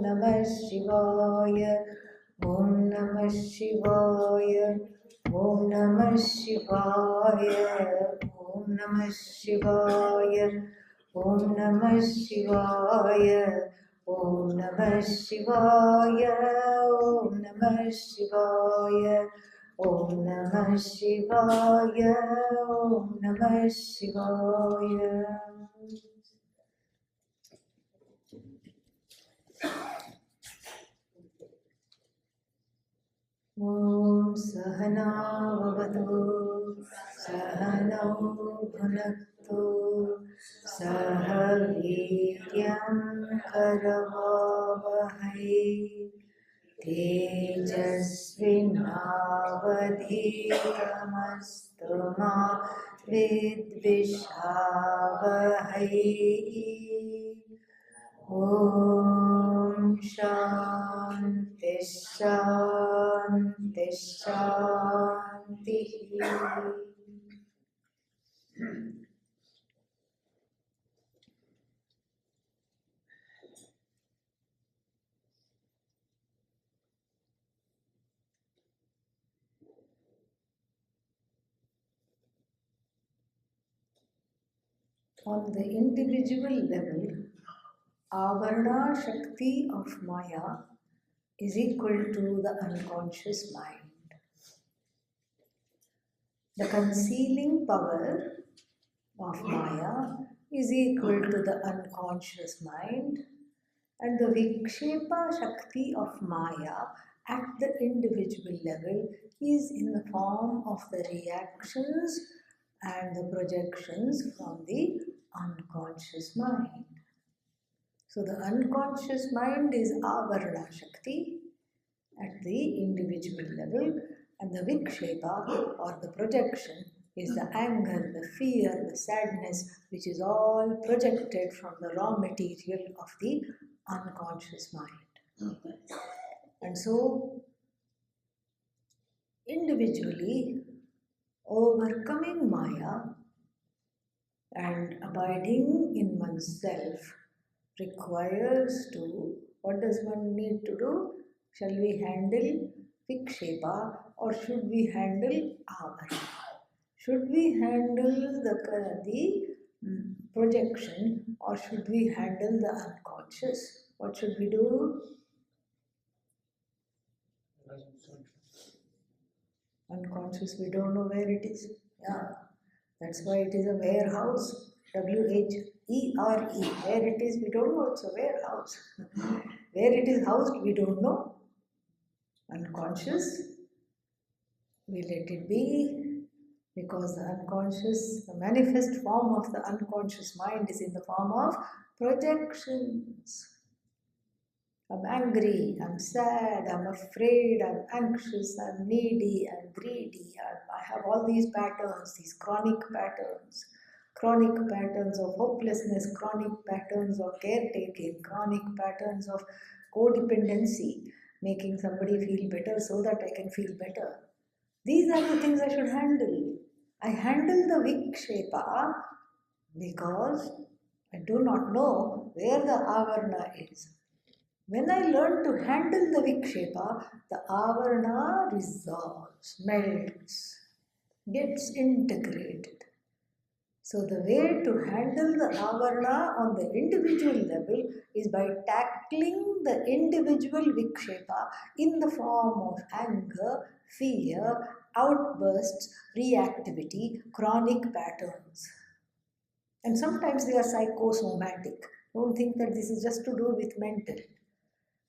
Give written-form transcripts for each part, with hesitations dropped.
Namah Shivaya, Om Namah Shivaya, Om Namah Shivaya, Om Namah Shivaya, Om Namah Shivaya, Om Namah Shivaya, Om Namah Shivaya, Om Namah Shivaya, Om Namah Shivaya. Om Sahana Vavatu, Sahanau Bhunaktu, Sahaviryam Karavavahai, Tejasvinavadhitamastu ma vidvishavahai. Om Shanti Shanti Shanti. On the individual level, Avarna Shakti of Maya is equal to the unconscious mind. The concealing power of Maya is equal to the unconscious mind, and the Vikshepa Shakti of Maya at the individual level is in the form of the reactions and the projections from the unconscious mind. So the unconscious mind is Avarna Shakti at the individual level, and the Vikshepa or the projection is the anger, the fear, the sadness, which is all projected from the raw material of the unconscious mind. And so, individually, overcoming Maya and abiding in oneself requires to, what does one need to do? Shall we handle Vikshepa or should we handle Avarna? Should we handle the projection or should we handle the unconscious? What should we do? Unconscious, we don't know where it is. Yeah, that's why it is a warehouse. W-H-E-R-E. Where it is, we don't know. It's a warehouse. Where it is housed, we don't know. Unconscious, we let it be, because the unconscious, the manifest form of the unconscious mind is in the form of projections. I'm angry, I'm sad, I'm afraid, I'm anxious, I'm needy, I'm greedy, I have all these patterns, these chronic patterns of hopelessness, chronic patterns of caretaking, chronic patterns of codependency, making somebody feel better so that I can feel better. These are the things I should handle. I handle the Vikshepa because I do not know where the Avarna is. When I learn to handle the Vikshepa, the Avarna dissolves, melts, gets integrated. So the way to handle the Avarna on the individual level is by tackling the individual Vikshepa in the form of anger, fear, outbursts, reactivity, chronic patterns. And sometimes they are psychosomatic. Don't think that this is just to do with mental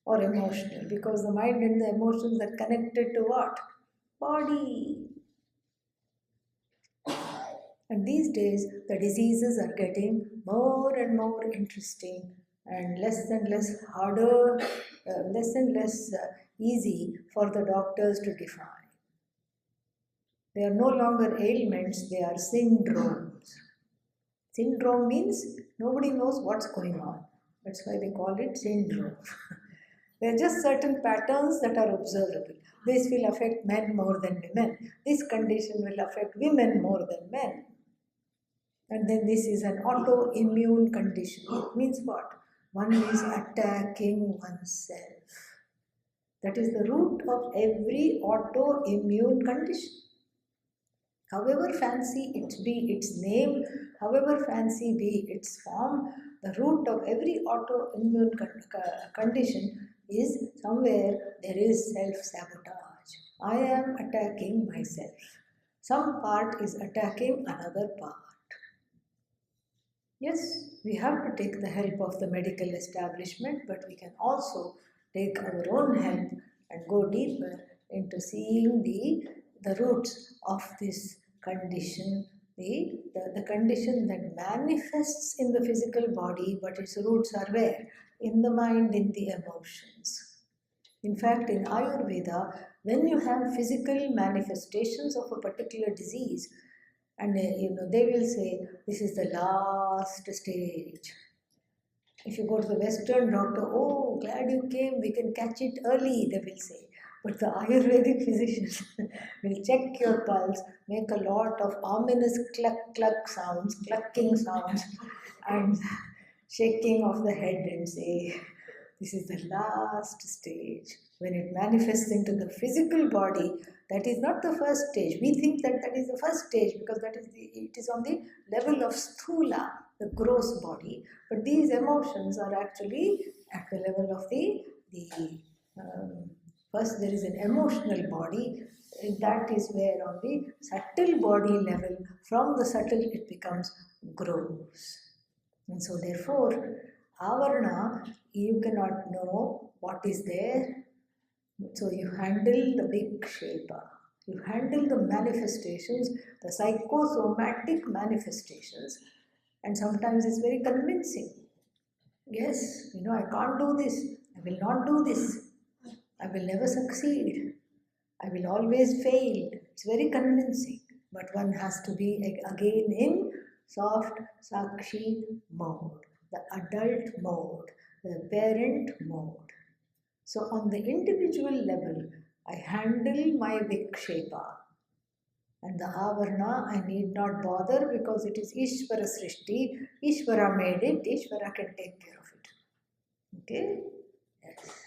or emotional, because the mind and the emotions are connected to what? Body. And these days, the diseases are getting more and more interesting and less and less harder, less and less easy for the doctors to define. They are no longer ailments, they are syndromes. Syndrome means nobody knows what's going on. That's why they call it syndrome. There are just certain patterns that are observable. This will affect men more than women. This condition will affect women more than men. And then this is an autoimmune condition. It means what? One is attacking oneself. That is the root of every autoimmune condition. However fancy it be its name, however fancy be its form, the root of every autoimmune condition is somewhere there is self-sabotage. I am attacking myself. Some part is attacking another part. Yes, we have to take the help of the medical establishment, but we can also take our own help and go deeper into seeing the roots of this condition, the condition that manifests in the physical body, but its roots are where? In the mind, in the emotions. In fact, in Ayurveda, when you have physical manifestations of a particular disease, and they will say this is the last stage. If you go to the Western doctor, oh, glad you came, we can catch it early, they will say. But the Ayurvedic physicians will check your pulse, make a lot of ominous cluck sounds, clucking sounds, and shaking of the head and say, this is the last stage. When it manifests into the physical body, that is not the first stage. We think that that is the first stage because it is on the level of sthula, the gross body. But these emotions are actually at the level of first there is an emotional body. That is where on the subtle body level, from the subtle it becomes gross. And so therefore, avarna, you cannot know what is there. So you handle the vikshepa. You handle the manifestations, the psychosomatic manifestations. And sometimes it's very convincing. Yes, I can't do this. I will not do this. I will never succeed. I will always fail. It's very convincing. But one has to be again in soft sakshi mode, the adult mode, the parent mode. So on the individual level, I handle my vikshepa. And the avarna, I need not bother because it is Ishvara Srishti. Ishvara made it, Ishvara can take care of it. Okay? Yes.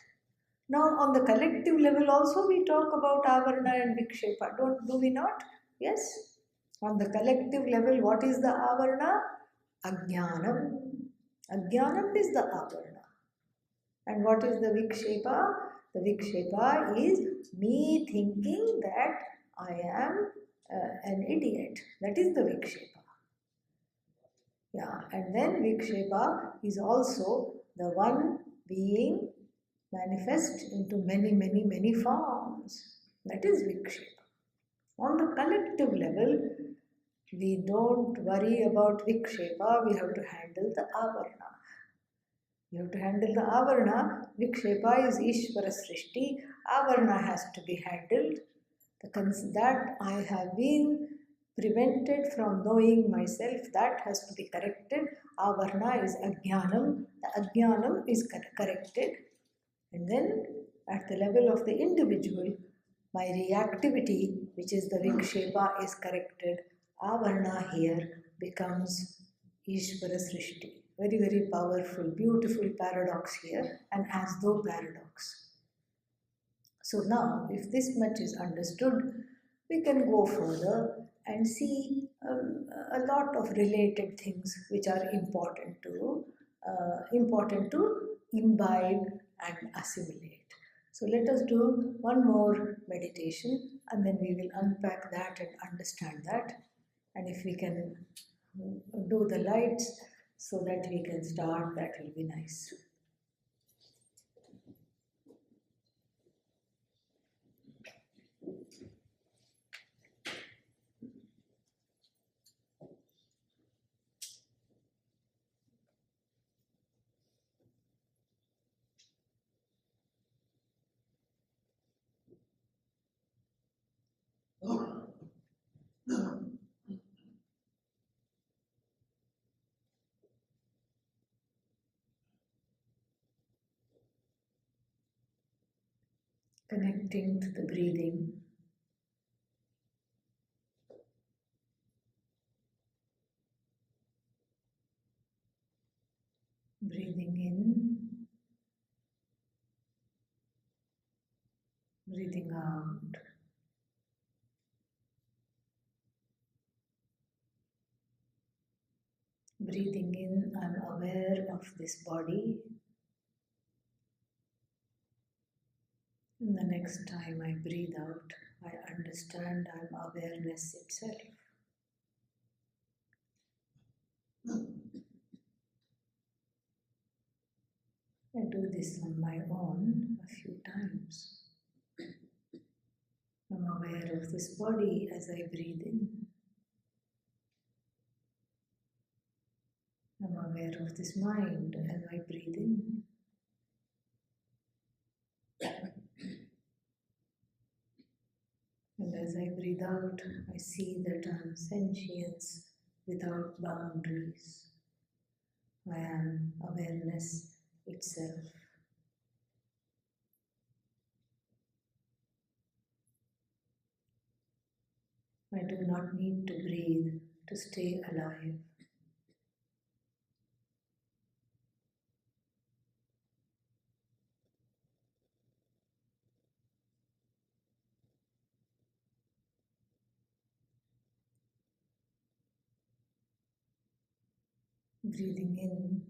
Now on the collective level also we talk about avarna and vikshepa. Do we not? Yes. On the collective level, what is the avarna? Ajnanam. Ajnanam is the avarna. And what is the vikshepa? The vikshepa is me thinking that I am an idiot. That is the vikshepa. Yeah, and then vikshepa is also the one being manifest into many forms. That is vikshepa. On the collective level, we don't worry about vikshepa, we have to handle the avarna. You have to handle the avarna. Vikshepa is Ishvara Srishti. Avarna has to be handled. That I have been prevented from knowing myself, that has to be corrected. Avarna is Ajnanam. The Ajnanam is corrected. And then at the level of the individual, my reactivity, which is the Vikshepa, is corrected. Avarna here becomes Ishvara Srishti. Very powerful, beautiful paradox here, an as though paradox. So now, if this much is understood, we can go further and see a lot of related things which are important to imbibe and assimilate. So let us do one more meditation and then we will unpack that and understand that. And if we can do the lights so that we can start, that will be nice. Connecting to the breathing. Breathing in Breathing out. Breathing in, I'm aware of this body. And the next time I breathe out, I understand I'm awareness itself. I do this on my own a few times. I'm aware of this body as I breathe in. I'm aware of this mind as I breathe in. And as I breathe out, I see that I'm sentience without boundaries. I am awareness itself. I do not need to breathe to stay alive. Breathing in,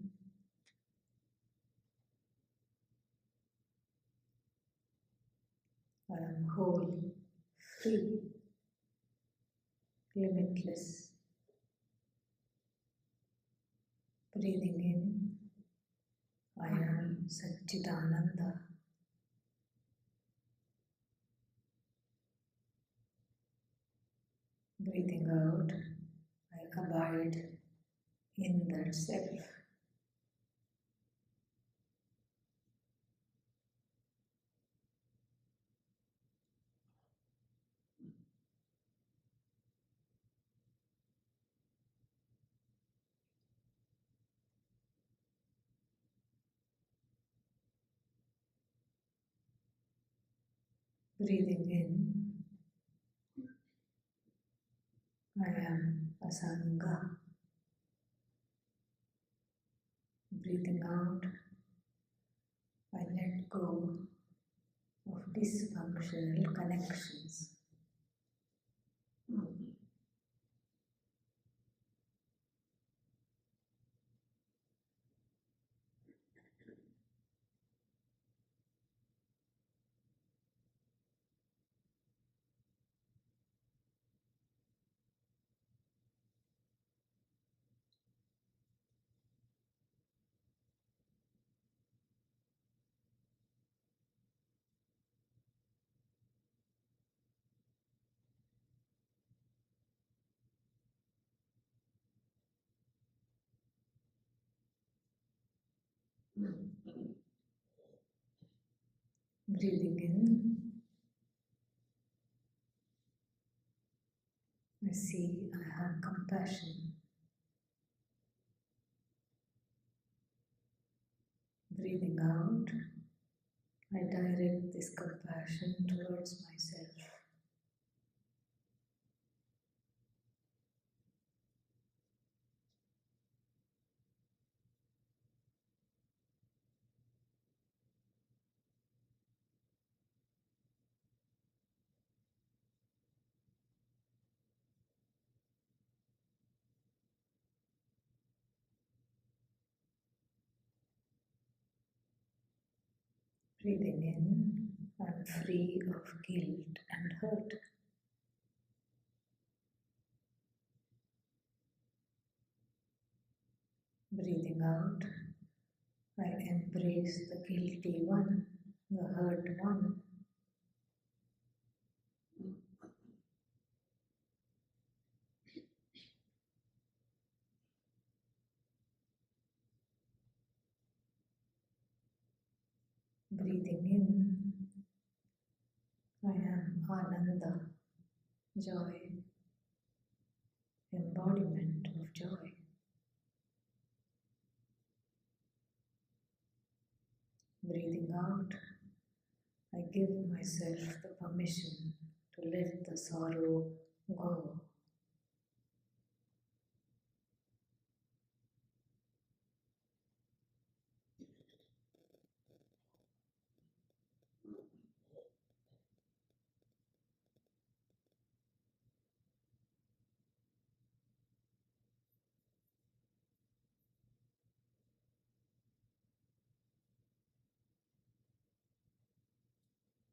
I am whole, free, limitless. Breathing in, I am Satchidananda. Breathing out, I abide in that self. Breathing in, I am Asanga. Breathing out, I let go of dysfunctional connections. Breathing in, I see I have compassion. Breathing out, I direct this compassion towards myself. Breathing in, I'm free of guilt and hurt. Breathing out, I embrace the guilty one, the hurt one. Breathing in, I am Ananda, joy, embodiment of joy. Breathing out, I give myself the permission to let the sorrow go.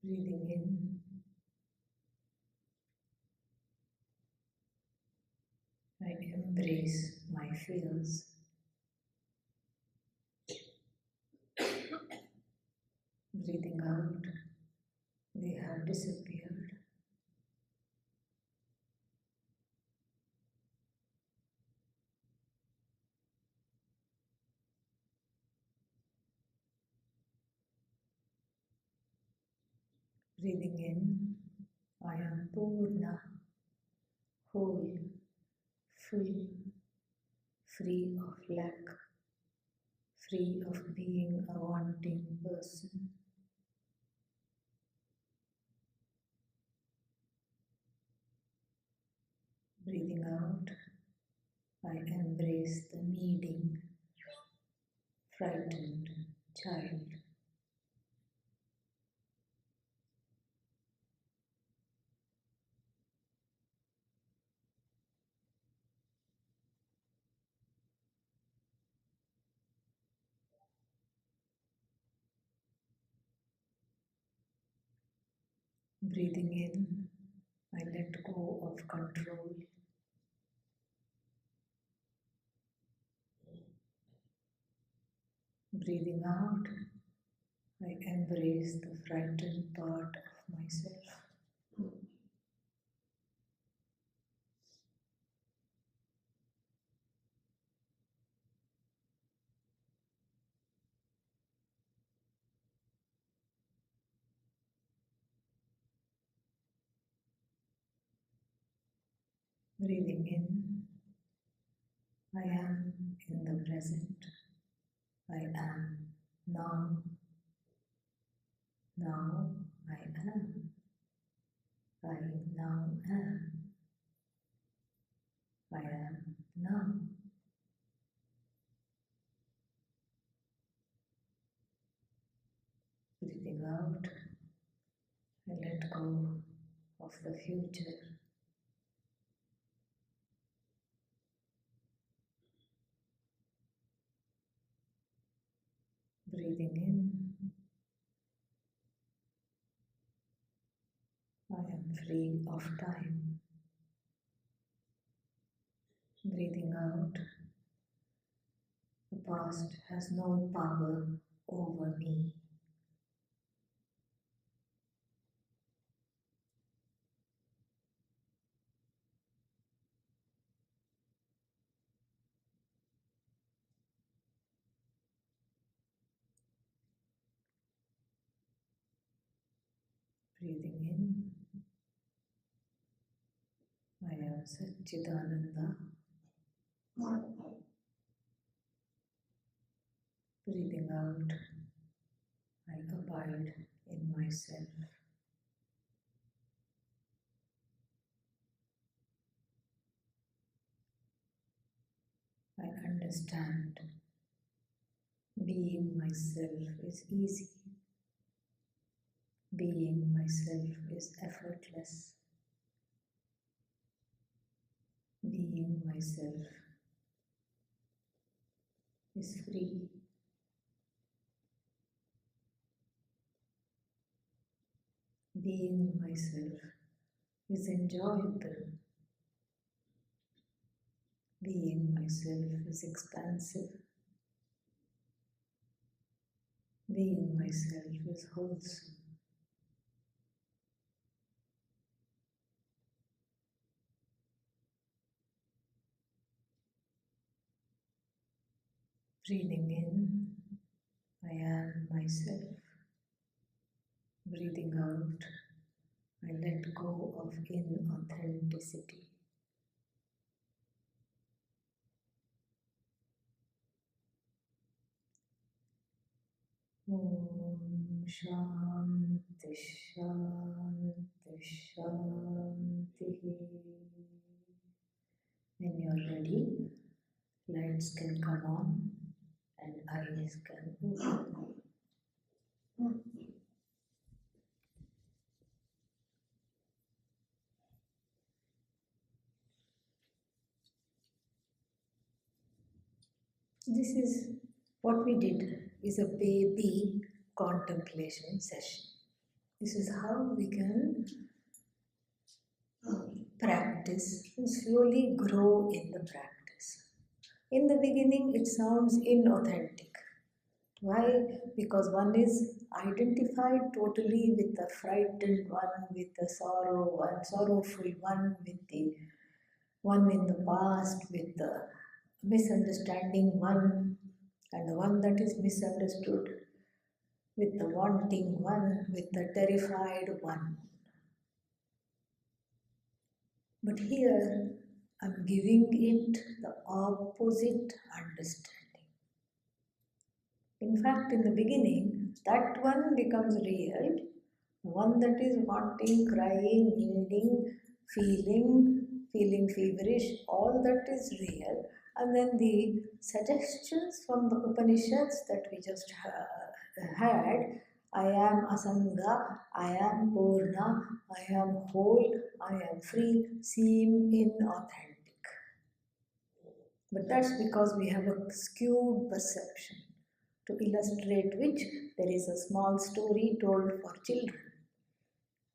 Breathing in, I embrace my fears. Breathing out, they have disappeared. Breathing in, I am Purna, whole, full, free of lack, free of being a wanting person. Breathing out, I embrace the needing, frightened child. Breathing in, I let go of control. Breathing out, I embrace the frightened part of myself. Breathing in, I am in the present. I am now. Now I am. I now am. I am now. Breathing out, I let go of the future. Breathing in, I am free of time. Breathing out, the past has no power over me. Breathing in, I am Satchidananda. Breathing out, I abide in myself. I understand being myself is easy. Being myself is effortless. Being myself is free. Being myself is enjoyable. Being myself is expansive. Being myself is wholesome. Breathing in, I am myself. Breathing out, I let go of inauthenticity. Om Shanti Shanti Shanti. When you're ready, lights can come on and eyes can open. This is what we did is a baby contemplation session. This is how we can practice and slowly grow in the practice. In the beginning, it sounds inauthentic. Why? Because one is identified totally with the frightened one, with the sorrowful one, with the one in the past, with the misunderstanding one, and the one that is misunderstood, with the wanting one, with the terrified one. But here, I'm giving it the opposite understanding. In fact, in the beginning, that one becomes real, the one that is wanting, crying, needing, feeling feverish, all that is real. And then the suggestions from the Upanishads that we just had, I am Asanga, I am Purna, I am whole, I am free, seem inauthentic. But that's because we have a skewed perception. To illustrate which, there is a small story told for children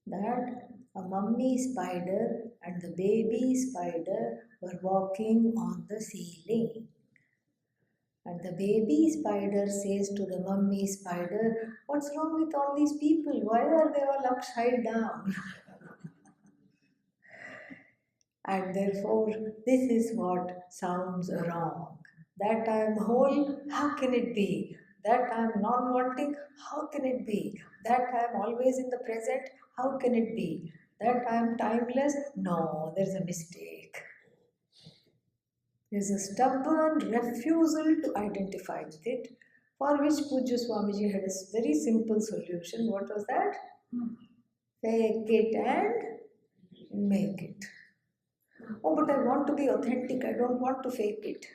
that a mummy spider and the baby spider were walking on the ceiling. And the baby spider says to the mummy spider, "What's wrong with all these people? Why are they all upside down?" And therefore, this is what sounds wrong. That I am whole, how can it be? That I am non-wanting, how can it be? That I am always in the present, how can it be? That I am timeless, no, there's a mistake. There's a stubborn refusal to identify with it, for which Pujya Swamiji had a very simple solution. What was that? Fake it and make it. Oh, but I want to be authentic. I don't want to fake it.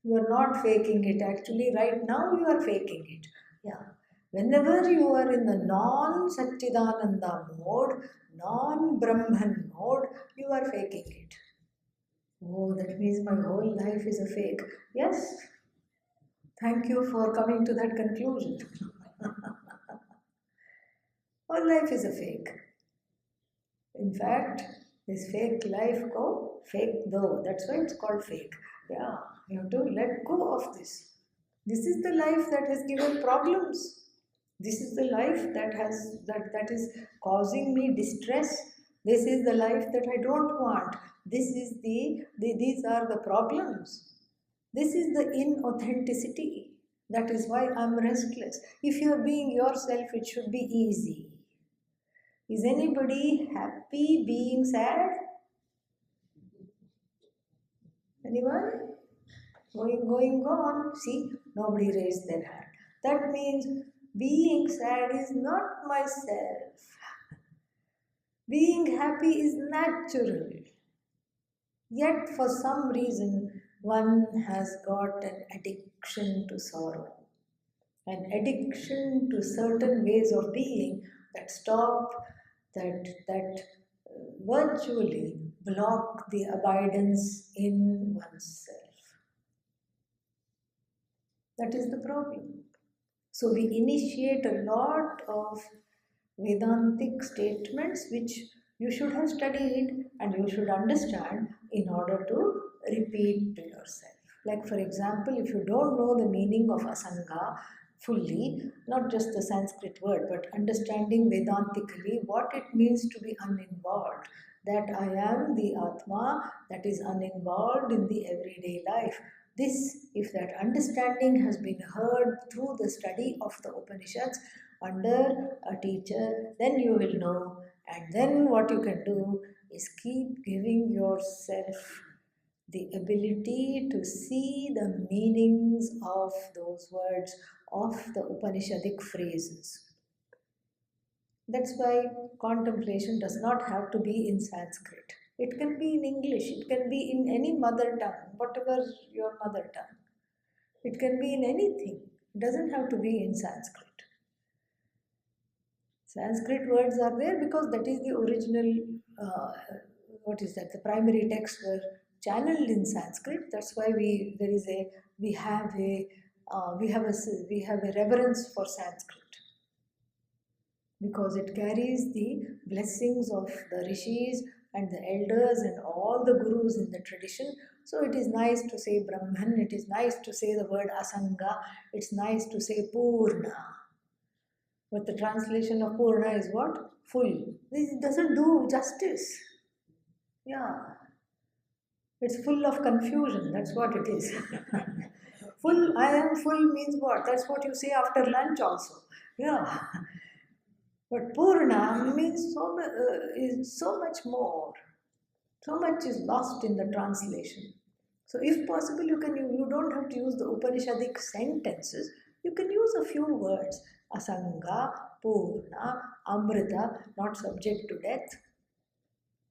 You are not faking it. Actually, right now you are faking it. Yeah. Whenever you are in the non-Satchidananda mode, non-Brahman mode, you are faking it. Oh, that means my whole life is a fake. Yes. Thank you for coming to that conclusion. Whole life is a fake. In fact, this fake life fake though. That's why it's called fake. Yeah, you have to let go of this. This is the life that has given problems. This is the life that is causing me distress. This is the life that I don't want. This is these are the problems. This is the inauthenticity. That is why I'm restless. If you're being yourself, it should be easy. Is anybody happy being sad? Anyone? Going on. See, nobody raised their hand. That means being sad is not myself. Being happy is natural. Yet, for some reason, one has got an addiction to sorrow, an addiction to certain ways of being that stop, that virtually block the abidance in oneself. That is the problem. So we initiate a lot of Vedantic statements which you should have studied and you should understand in order to repeat to yourself. Like for example, if you don't know the meaning of Asanga fully, not just the Sanskrit word, but understanding Vedantically what it means to be uninvolved, that I am the Atma that is uninvolved in the everyday life. This, if that understanding has been heard through the study of the Upanishads under a teacher, then you will know. And then what you can do is keep giving yourself the ability to see the meanings of those words, of the Upanishadic phrases. That's why contemplation does not have to be in Sanskrit. It can be in English, it can be in any mother tongue, whatever your mother tongue. It can be in anything. It doesn't have to be in Sanskrit. Sanskrit words are there because that is the original, the primary texts were channeled in Sanskrit. That's why we have a reverence for Sanskrit. because it carries the blessings of the rishis and the elders and all the gurus in the tradition. So it is nice to say Brahman, it is nice to say the word Asanga, it's nice to say Purna. But the translation of Purna is what? Full. This doesn't do justice. Yeah. It's full of confusion, that's what it is. Full, I am full means what? That's what you say after lunch also. Yeah. But Purna means is so much more. So much is lost in the translation. So if possible, you don't have to use the Upanishadic sentences. You can use a few words. Asanga, Purna, Amrita, not subject to death.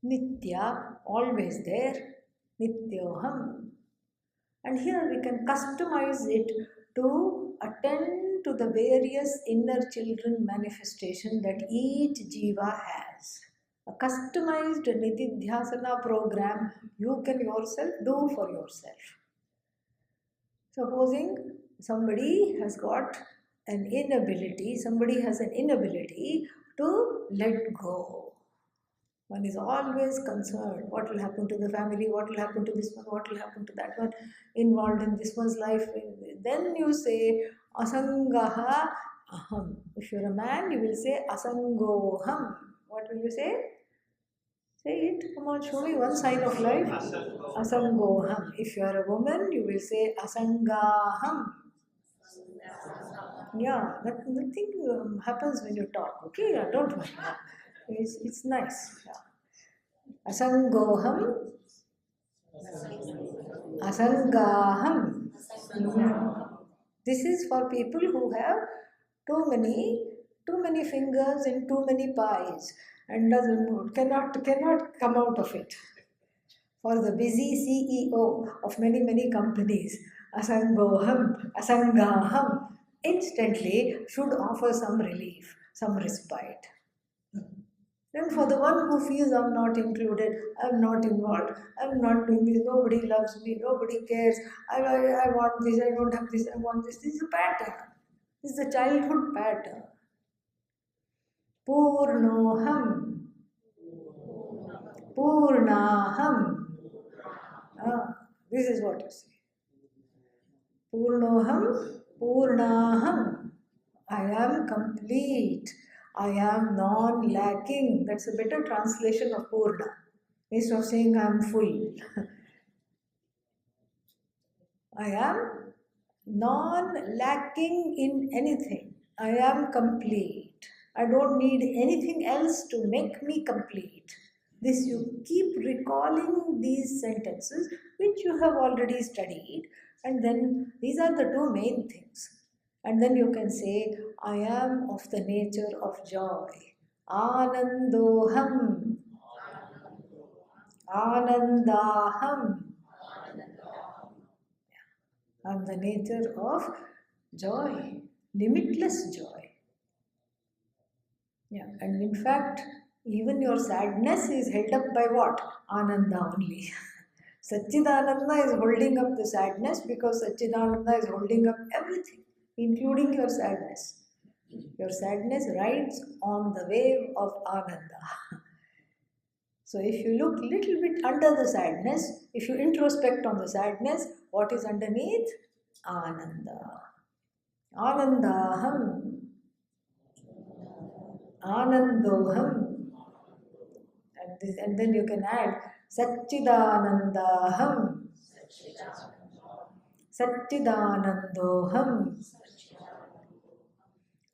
Nitya, always there. Nityoham. And here we can customize it to attend to the various inner children manifestation that each jiva has. A customized Nididhyasana program you can yourself do for yourself. Supposing somebody has an inability to let go. One is always concerned, what will happen to the family, what will happen to this one, what will happen to that one, involved in this one's life. Then you say, Asangaha aham. If you're a man, you will say, Asangoham. What will you say? Say it. Come on, show me one sign of life. Asangoham. If you are a woman, you will say, Asangaham. Yeah, nothing happens when you talk, okay? Yeah, don't worry. It's nice. Yeah. Asangoham, Asangaham. This is for people who have too many fingers in too many pies and cannot come out of it. For the busy CEO of many companies, Asangaham instantly should offer some relief, some respite. Then for the one who feels I'm not included, I'm not involved, I'm not doing this, nobody loves me, nobody cares, I want this, I don't have this, I want this. This is a pattern. This is a childhood pattern. Purnoham. Purnaham. This is what you say. Purnoham. Purnaham. I am complete. I am non-lacking. That's a better translation of Purna. Instead of saying I am full. I am non-lacking in anything. I am complete. I don't need anything else to make me complete. This you keep recalling these sentences which you have already studied, and then these are the two main things. And then you can say, I am of the nature of joy. Anandoham. Anandaham. I am the nature of joy, limitless joy. Yeah, and in fact, even your sadness is held up by what? Ananda only. Satchidananda is holding up the sadness because Satchidananda is holding up everything, including your sadness. Your sadness rides on the wave of Ananda. So if you look little bit under the sadness, if you introspect on the sadness, what is underneath? Ananda. Anandaham. Anandoham. And then you can add Satchidanandaham. Satchidanandoham.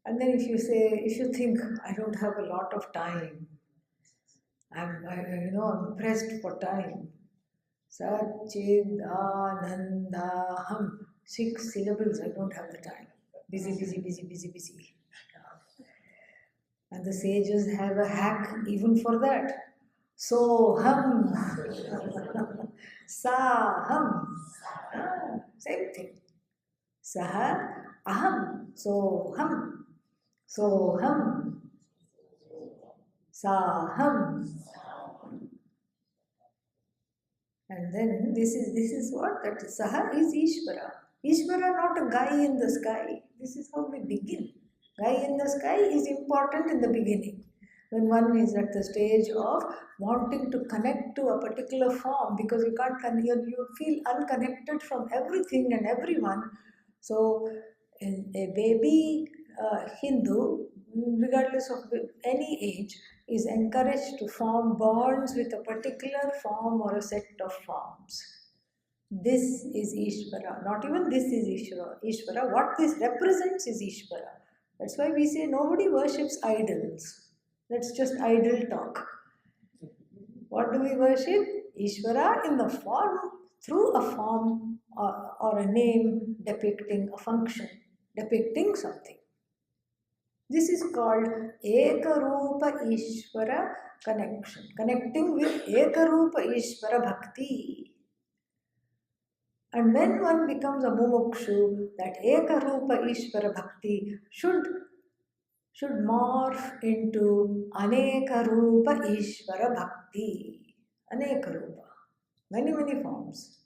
And then if you think, I don't have a lot of time, I'm pressed for time. Satchidanandaham. 6 syllables, I don't have the time. Busy. And the sages have a hack even for that. Soham. Saham. Same thing. Saha, aham. Soham. Soham. Saham. And then this is what? That Saha is Ishvara. Ishvara, not a guy in the sky. This is how we begin. Guy in the sky is important in the beginning. When one is at the stage of wanting to connect to a particular form, because you can't, you feel unconnected from everything and everyone. So, a baby Hindu, regardless of any age, is encouraged to form bonds with a particular form or a set of forms. This is Ishvara. Not even this is Ishvara. What this represents is Ishvara. That's why we say nobody worships idols. That's just idol talk. What do we worship? Ishvara in the form, through a form or a name depicting a function, depicting something. This is called Ekarupa Ishvara connection. Connecting with Ekarupa Ishvara Bhakti. And when one becomes a mumukshu, that Ekarupa Ishvara Bhakti should morph into Anekarupa Ishvara Bhakti. Anekarupa. Many, many forms.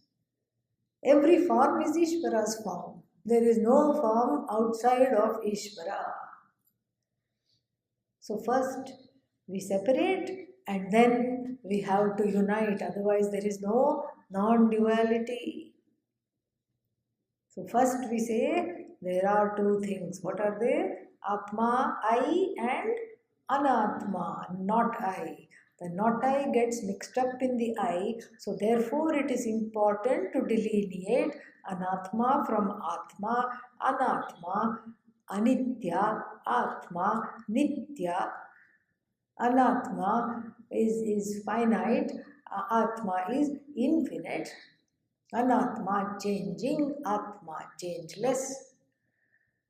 Every form is Ishvara's form. There is no form outside of Ishvara. So first we separate and then we have to unite. Otherwise there is no non-duality. So first we say there are two things. What are they? Atma, I, and Anatma, not I. The not I gets mixed up in the I, so therefore it is important to delineate Anatma from Atma, Anatma, Anitya, Atma, Nitya. Anatma is finite, Atma is infinite. Anatma changing, Atma changeless.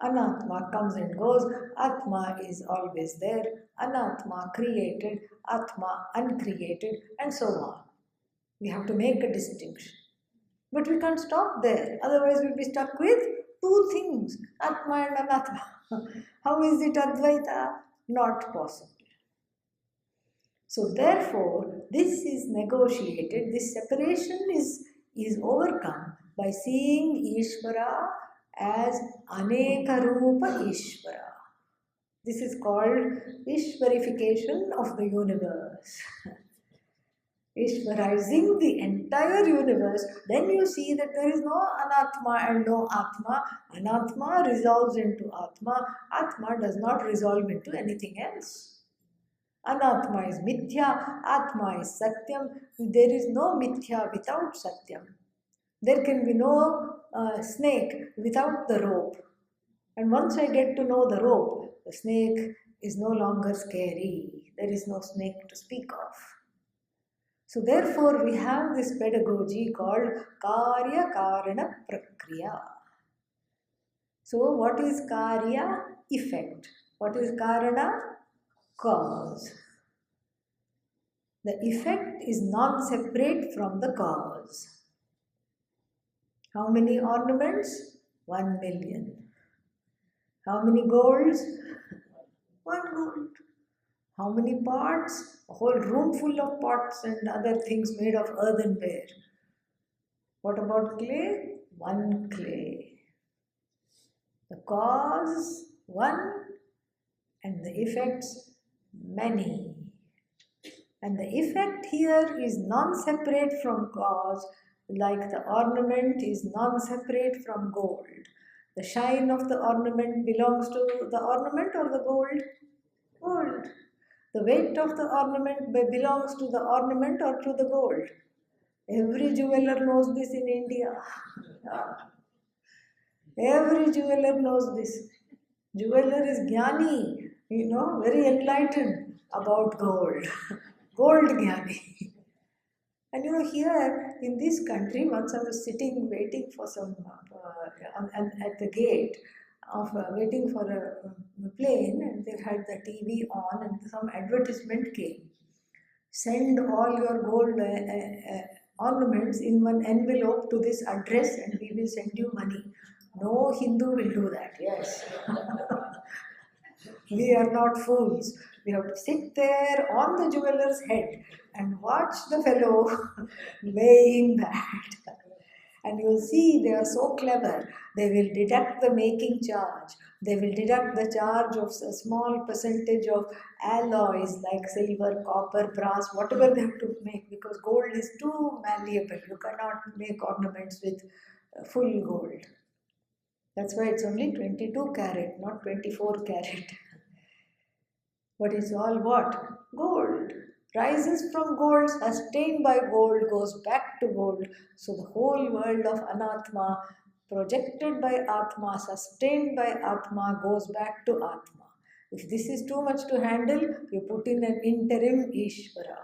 Anatma comes and goes, Atma is always there, Anatma created, Atma uncreated, and so on. We have to make a distinction. But we can't stop there, otherwise we'll be stuck with two things, Atma and Anatma. How is it Advaita? Not possible. So therefore, this is negotiated, this separation is overcome by seeing Ishvara as Anekarupa Ishvara. This is called Ishvarification of the universe. Ishvarizing the entire universe, then you see that there is no Anatma and no Atma. Anatma resolves into Atma. Atma does not resolve into anything else. Anatma is Mithya, Atma is Satyam. There is no Mithya without Satyam. There can be no snake without the rope. And once I get to know the rope, the snake is no longer scary. There is no snake to speak of. So therefore we have this pedagogy called Karya Karana Prakriya. So what is Karya? Effect. What is Karana? Cause. The effect is non-separate from the cause. How many ornaments? 1 million. How many golds? 1 gold. How many pots? A whole room full of pots and other things made of earthenware. What about clay? 1 clay. The cause, 1, and the effects, many. And the effect here is non-separate from cause, like the ornament is non-separate from gold. The shine of the ornament belongs to the ornament or the gold? Gold. The weight of the ornament belongs to the ornament or to the gold? Every jeweler knows this in India. Every jeweler knows this. Jeweler is jnani, very enlightened about gold. Gold jnani. And here in this country, once I was sitting waiting for some, at the gate of waiting for a plane, and they had the TV on and some advertisement came. Send all your gold ornaments in one envelope to this address and we will send you money. No Hindu will do that, yes. We are not fools. We have to sit there on the jeweler's head and watch the fellow weighing that. And you'll see they are so clever. They will deduct the making charge. They will deduct the charge of a small percentage of alloys like silver, copper, brass, whatever they have to make, because gold is too malleable. You cannot make ornaments with full gold. That's why it's only 22 carat, not 24 carat. But it's all what? Gold. Rises from gold, sustained by gold, goes back to gold. So the whole world of Anatma, projected by Atma, sustained by Atma, goes back to Atma. If this is too much to handle, you put in an interim Ishvara.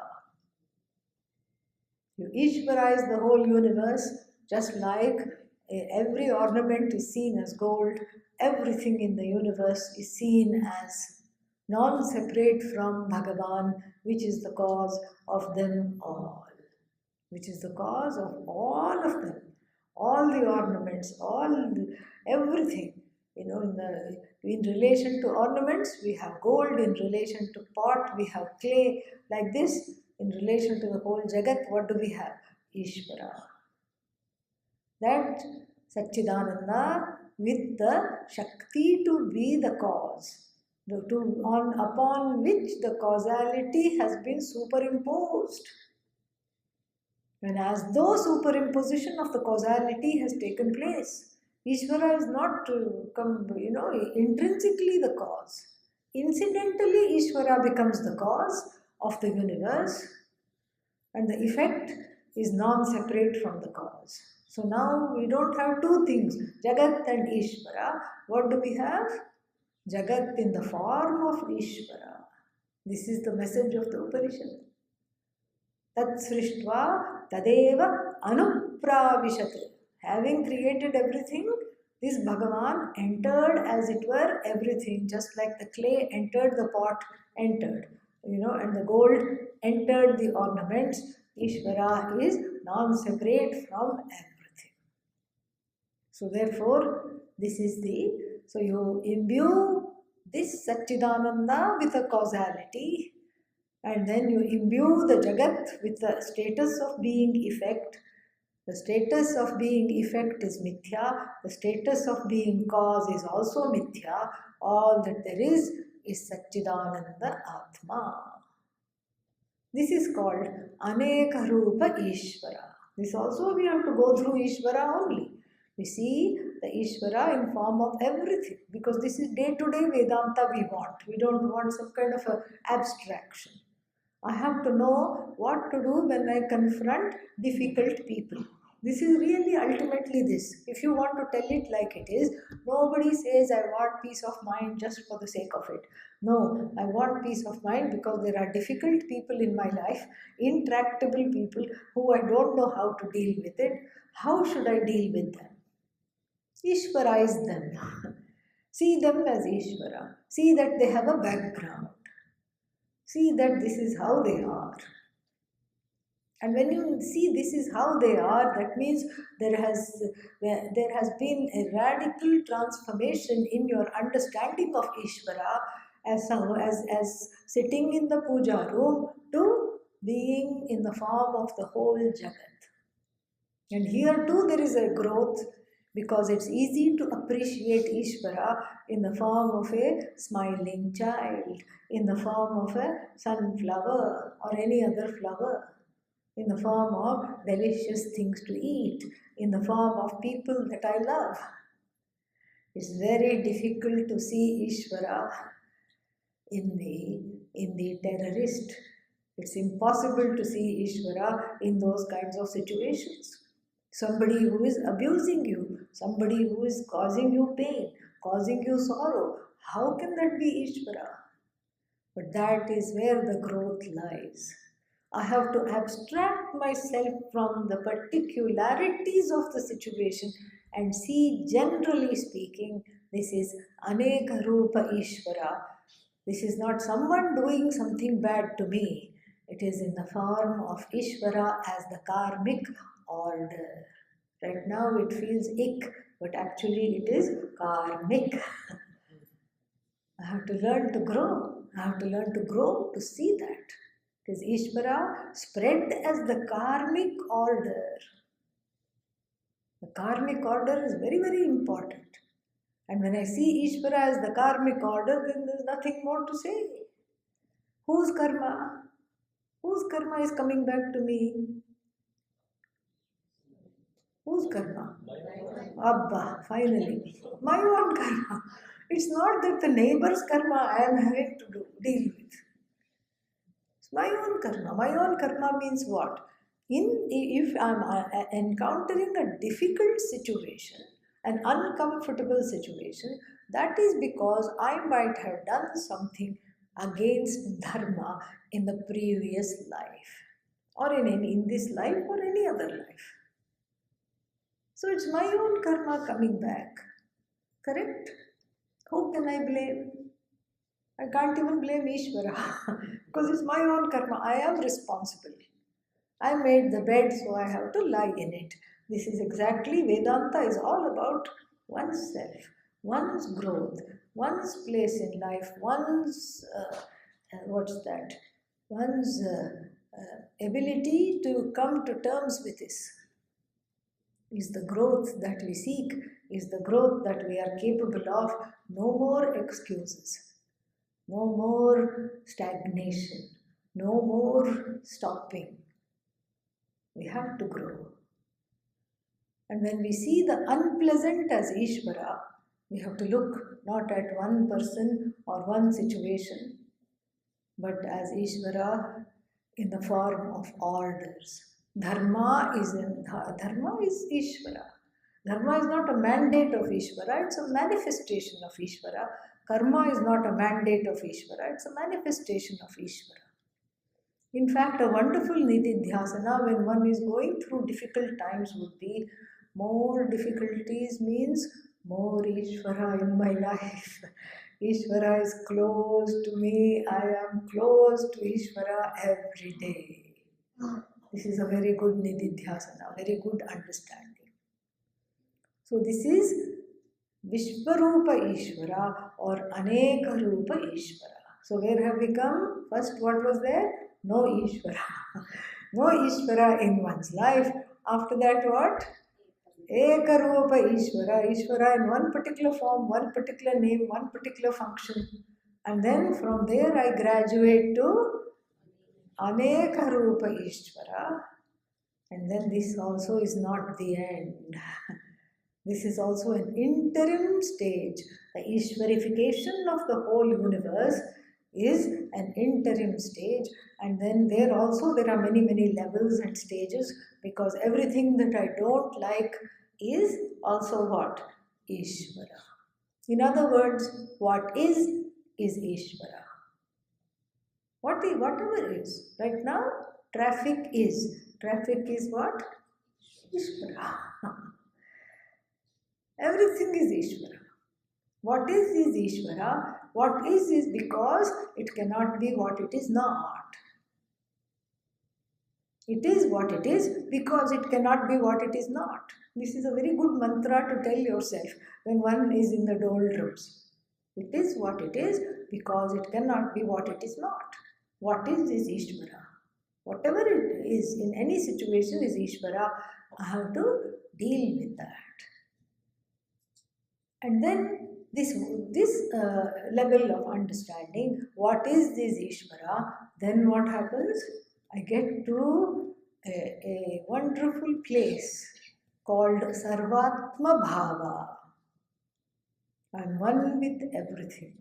You Ishvaraize the whole universe, just like every ornament is seen as gold, everything in the universe is seen as non-separate from Bhagavan, which is the cause of them all. Which is the cause of all of them. All the ornaments, everything. In relation to ornaments, we have gold. In relation to pot, we have clay. Like this, in relation to the whole Jagat, what do we have? Ishvara. That Satchidananda with the Shakti to be the cause, upon which the causality has been superimposed. And as though superimposition of the causality has taken place, Ishvara is not intrinsically the cause. Incidentally, Ishvara becomes the cause of the universe, and the effect is non-separate from the cause. So now we don't have two things, Jagat and Ishvara. What do we have? Jagat in the form of Ishvara. This is the message of the Upanishad. Tat srishtva tadeva anupravishat. Having created everything, this Bhagavan entered, as it were, everything, just like the clay entered the pot, and the gold entered the ornaments. Ishvara is non-separate from everything. So therefore, so you imbue this Satchidananda with a causality, and then you imbue the Jagat with the status of being effect. The status of being effect is mithya. The status of being cause is also mithya. All that there is Satchidananda Atma. This is called Aneka Rupa Ishvara. This also we have to go through Ishvara only. We see the Ishvara in form of everything, because this is day-to-day Vedanta we want. We don't want some kind of a abstraction. I have to know what to do when I confront difficult people. This is really ultimately this. If you want to tell it like it is, nobody says I want peace of mind just for the sake of it. No, I want peace of mind because there are difficult people in my life, intractable people who I don't know how to deal with it. How should I deal with them? Ishvaraize them. See them as Ishvara. See that they have a background. See that this is how they are. And when you see this is how they are, that means there has been a radical transformation in your understanding of Ishvara as sitting in the puja room to being in the form of the whole Jagat. And here too there is a growth, because it's easy to appreciate Ishvara in the form of a smiling child, in the form of a sunflower or any other flower, in the form of delicious things to eat, in the form of people that I love. It's very difficult to see Ishvara in the terrorist. It's impossible to see Ishvara in those kinds of situations. Somebody who is abusing you, somebody who is causing you pain, causing you sorrow. How can that be Ishvara? But that is where the growth lies. I have to abstract myself from the particularities of the situation and see, generally speaking, this is Aneka Rupa Ishvara. This is not someone doing something bad to me. It is in the form of Ishvara as the karmic order. Right now it feels ick, but actually it is karmic. I have to learn to grow. I have to learn to grow to see that. It is Ishvara spread as the karmic order. The karmic order is very, very important. And when I see Ishvara as the karmic order, then there's nothing more to say. Whose karma? Whose karma is coming back to me? Whose karma? Abba, finally. My own karma. It's not that the neighbor's karma I am having to deal with. It's my own karma. My own karma means what? If I'm encountering a difficult situation, an uncomfortable situation, that is because I might have done something against dharma in the previous life, or in this life or any other life. So it's my own karma coming back. Correct? Who can I blame? I can't even blame Ishvara because it's my own karma. I am responsible. I made the bed, so I have to lie in it. This is exactly Vedanta is all about oneself, one's growth, one's place in life, one's one's ability to come to terms with this. Is the growth that we seek, is the growth that we are capable of. No more excuses, no more stagnation, no more stopping. We have to grow. And when we see the unpleasant as Ishvara, we have to look not at one person or one situation, but as Ishvara in the form of orders. Dharma is Ishvara. Dharma is not a mandate of Ishvara, it's a manifestation of Ishvara. Karma is not a mandate of Ishvara, it's a manifestation of Ishvara. In fact, a wonderful nididhyasana when one is going through difficult times would be more difficulties means more Ishvara in my life. Ishvara is close to me, I am close to Ishvara every day. This is a very good nididhyasana, very good understanding. So this is Vishvarupa Ishvara or Aneka Rupa Ishvara. So where have we come? First what was there? No Ishvara. No Ishvara in one's life. After that what? Ekarupa Ishvara. Ishvara in one particular form, one particular name, one particular function. And then from there I graduate to Aneka Rupa Ishvara. And then this also is not the end. This is also an interim stage. The Ishvarification of the whole universe is an interim stage, and then there are many levels and stages, because everything that I don't like is also what? Ishvara. In other words, what is Ishvara. Whatever is. Right now, traffic is. Traffic is what? Ishvara. Everything is Ishvara. What is Ishvara? What is because it cannot be what it is not. It is what it is because it cannot be what it is not. This is a very good mantra to tell yourself when one is in the doldrums. It is what it is because it cannot be what it is not. What is Ishvara? Whatever it is in any situation is Ishvara. I have to deal with that. And then this level of understanding, what is this Ishvara, then what happens? I get to a wonderful place called Sarvatma Bhava. I'm one with everything.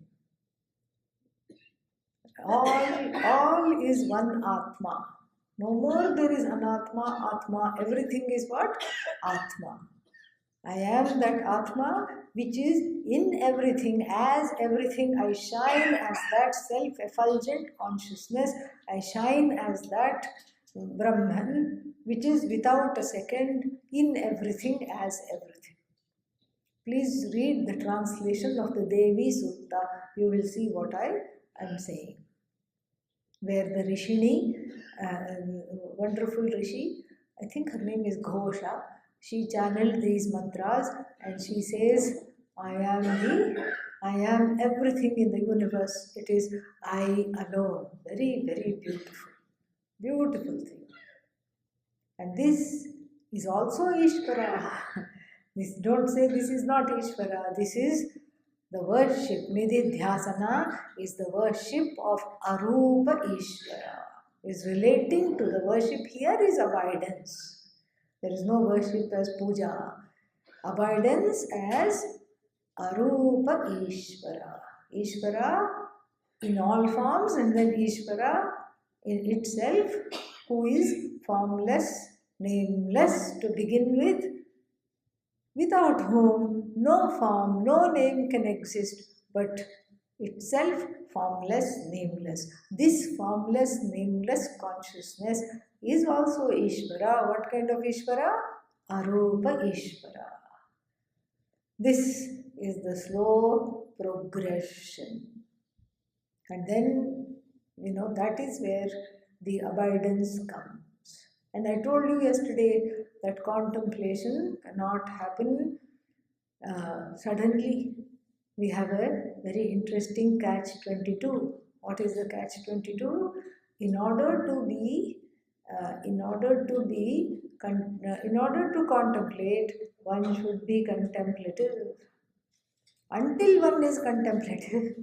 All is one Atma. No more there is Anatma, Atma. Everything is what? Atma. I am that Atma which is in everything, as everything. I shine as that self-effulgent consciousness. I shine as that Brahman which is without a second, in everything, as everything. Please read the translation of the Devi Sutta. You will see what I am saying. Where the Rishini, wonderful Rishi, I think her name is Ghosha, she channeled these mantras and she says, I am everything in the universe. It is I alone. Very, very beautiful. Beautiful thing. And this is also Ishvara. Don't say this is not Ishvara. This is the worship. Nididhyasana is the worship of Arupa Ishvara. Is relating to the worship here is abidance. There is no worship as puja. Abidance as Arupa Ishvara. Ishvara in all forms, and then Ishvara in itself, who is formless, nameless to begin with, without whom no form, no name can exist, but itself formless, nameless. This formless, nameless consciousness is also Ishvara. What kind of Ishvara? Arupa Ishvara. This is the slow progression. And then, that is where the abidance comes. And I told you yesterday that contemplation cannot happen suddenly. We have a very interesting catch-22. What is the catch-22? In order to contemplate, one should be contemplative. Until one is contemplative,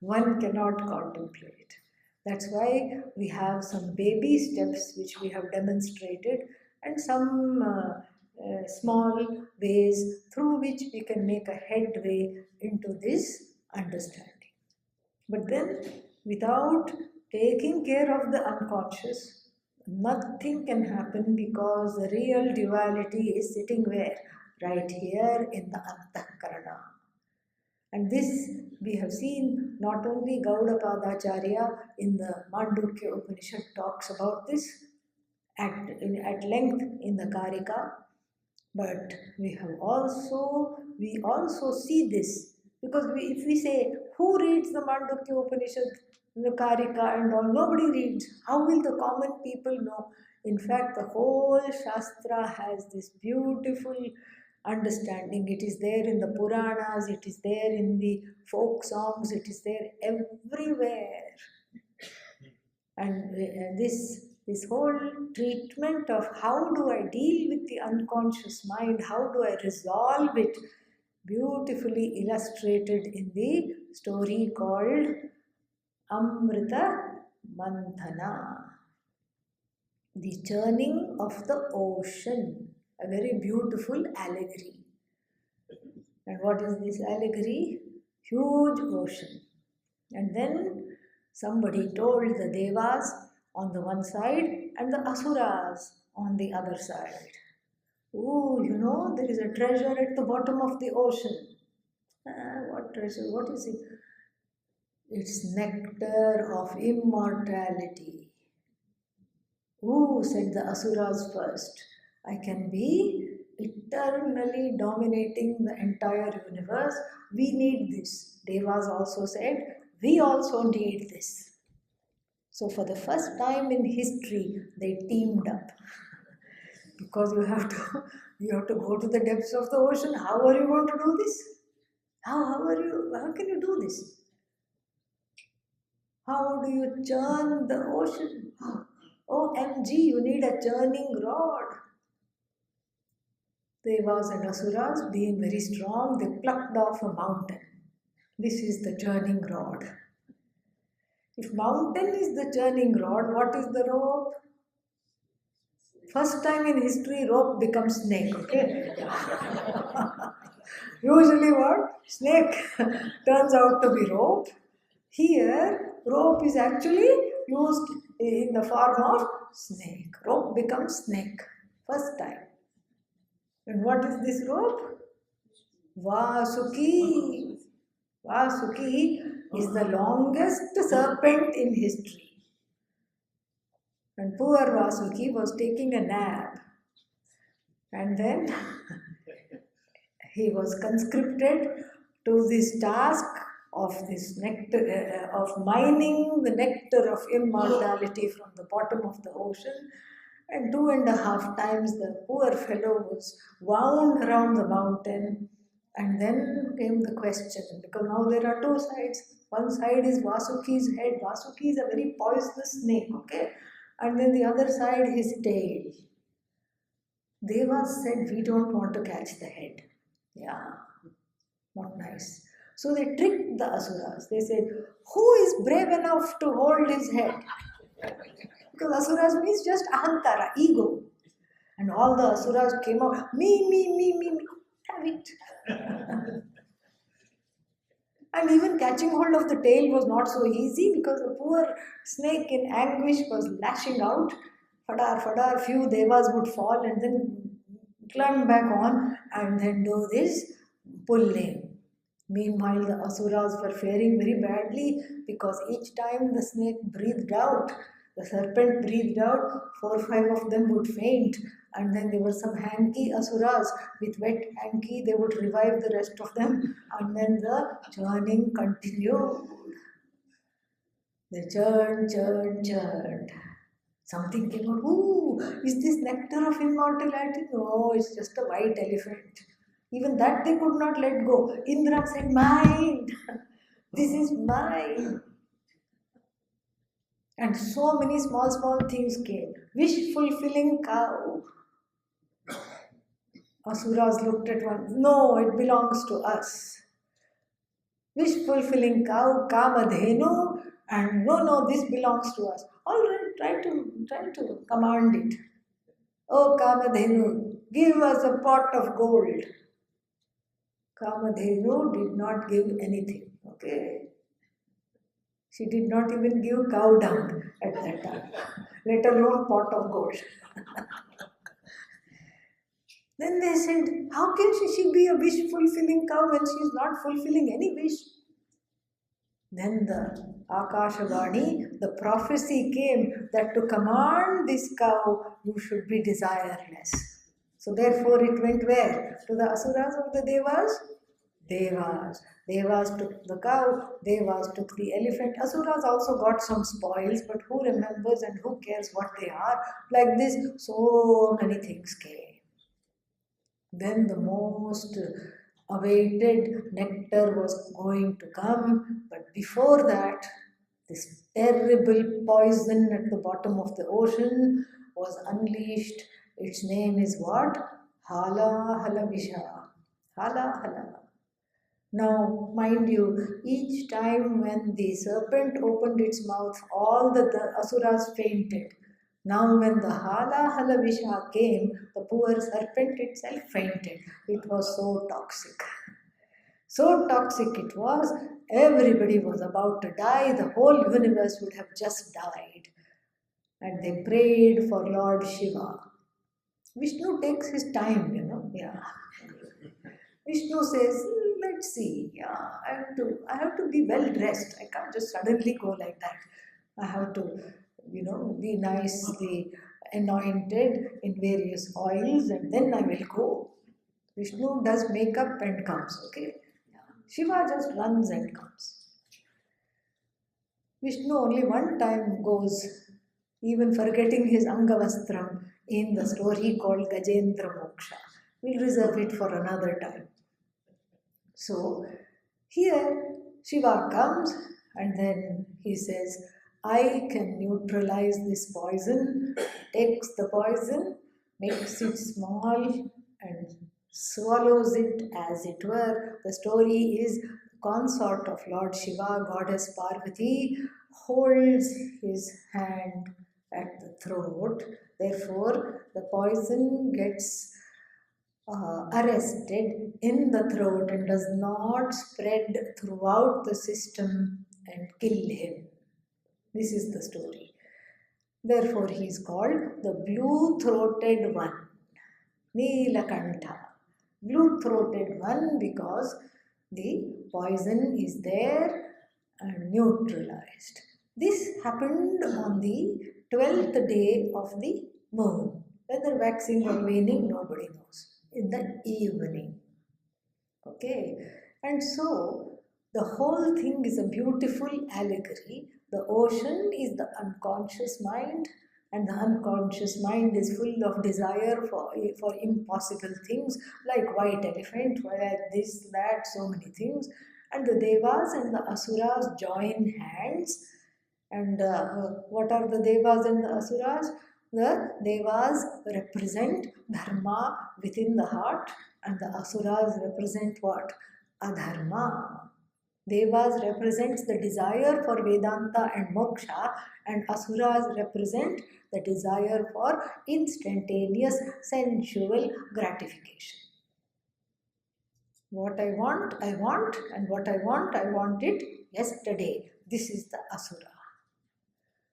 one cannot contemplate. That's why we have some baby steps which we have demonstrated, and some small ways through which we can make a headway into this understanding. But then, without taking care of the unconscious, nothing can happen, because the real duality is sitting where? Right here in the Antakarana. And this we have seen, not only Gaudapadacharya in the Mandukya Upanishad talks about this at length in the Karika, but we also see this, because if we say, who reads the Mandukya Upanishad, the Karika and all, nobody reads. How will the common people know? In fact, the whole Shastra has this beautiful understanding. It is there in the Puranas, it is there in the folk songs, it is there everywhere. And this whole treatment of how do I deal with the unconscious mind, how do I resolve it, beautifully illustrated in the story called Amrita Manthana, the churning of the ocean, a very beautiful allegory. And what is this allegory? Huge ocean. And then somebody told the Devas on the one side and the Asuras on the other side. Oh, there is a treasure at the bottom of the ocean. What treasure? What is it? It's nectar of immortality. Oh, said the Asuras first. I can be eternally dominating the entire universe. We need this. Devas also said, we also need this. So for the first time in history, they teamed up. Because you have to go to the depths of the ocean. How are you going to do this? How can you do this? How do you churn the ocean? OMG, you need a churning rod. Devas and Asuras, being very strong, they plucked off a mountain. This is the churning rod. If mountain is the churning rod, what is the rope? First time in history, rope becomes snake, okay? Usually what? Snake turns out to be rope. Here, rope is actually used in the form of snake. Rope becomes snake. First time. And what is this rope? Vasuki. Vasuki is the longest serpent in history. And poor Vasuki was taking a nap. And then he was conscripted to this task of this nectar, of mining the nectar of immortality from the bottom of the ocean. And 2.5 times the poor fellow was wound around the mountain. And then came the question, because now there are two sides. One side is Vasuki's head. Vasuki is a very poisonous snake, okay? And then the other side, his tail. Devas said, we don't want to catch the head. Yeah, not nice. So they tricked the asuras. They said, who is brave enough to hold his head? Because asuras means just ahantara, ego. And all the asuras came out, me, have it. And even catching hold of the tail was not so easy because the poor snake in anguish was lashing out. Fadar, fadar, few devas would fall and then climb back on and then do this pulling. Meanwhile, the asuras were faring very badly because each time the snake breathed out, the serpent breathed out, 4 or 5 of them would faint, and then there were some hanky asuras with wet hanky, they would revive the rest of them, and then the churning continued. They churned. Something came out, ooh, is this nectar of immortality? No, it's just a white elephant. Even that they could not let go. Indra said, mine, this is mine. And so many small things came. Wish fulfilling cow. Asuras looked at one, no, it belongs to us. Wish fulfilling cow, Kamadhenu, and no, this belongs to us. All right, try to command it. Oh Kamadhenu, give us a pot of gold. Kamadhenu did not give anything. Okay. She did not even give cow dung at that time, let alone pot of gold. Then they said, how can she be a wish fulfilling cow when she is not fulfilling any wish? Then the Akashavani, the prophecy came that to command this cow, you should be desireless. So therefore it went where? To the asuras or the devas? Devas. Devas took the cow, Devas took the elephant. Asuras also got some spoils, but who remembers and who cares what they are? Like this, so many things came. Then the most awaited nectar was going to come, but before that, this terrible poison at the bottom of the ocean was unleashed. Its name is what? Hala Hala Visha. Hala Hala. Now, mind you, each time when the serpent opened its mouth, all the asuras fainted. Now, when the Hala Hala Visha came, the poor serpent itself fainted. It was so toxic. So toxic it was, everybody was about to die, the whole universe would have just died. And they prayed for Lord Shiva. Vishnu takes his time, yeah. Vishnu says, let's see, yeah, I have to be well dressed. I can't just suddenly go like that. I have to, be nicely anointed in various oils and then I will go. Vishnu does makeup and comes, okay? Shiva just runs and comes. Vishnu only one time goes, even forgetting his Angavastram in the story called Gajendra Moksha. We'll reserve it for another time. So, here Shiva comes and then he says, I can neutralize this poison, takes the poison, makes it small and swallows it as it were. The story is consort of Lord Shiva, goddess Parvati, holds his hand at the throat. Therefore, the poison gets arrested in the throat and does not spread throughout the system and kill him. This is the story. Therefore, he is called the blue-throated one, Neelakantha. Blue-throated one because the poison is there and neutralized. This happened on the 12th day of the moon. Whether waxing or waning, nobody knows. In the evening. Okay. And so, the whole thing is a beautiful allegory. The ocean is the unconscious mind, and the unconscious mind is full of desire for impossible things like white elephant, like this, that, so many things. And the devas and the asuras join hands. And what are the devas and the asuras? The Devas represent Dharma within the heart, and the Asuras represent what? Adharma. Devas represents the desire for Vedanta and Moksha, and Asuras represent the desire for instantaneous sensual gratification. What I want, and what I want it yesterday. This is the Asura.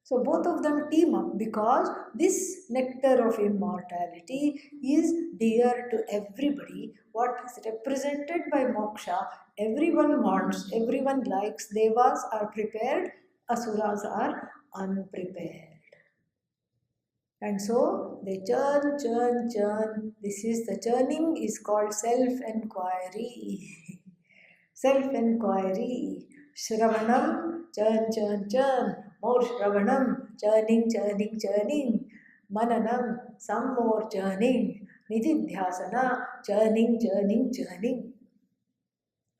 So both of them team up because this nectar of immortality is dear to everybody. What is represented by moksha, everyone wants, everyone likes. Devas are prepared, asuras are unprepared. And so they churn. This is the churning is called self-enquiry. Self-enquiry. Shravanam, churn. More Shravanam, churning. Mananam, some more churning. Nididhyasana, churning.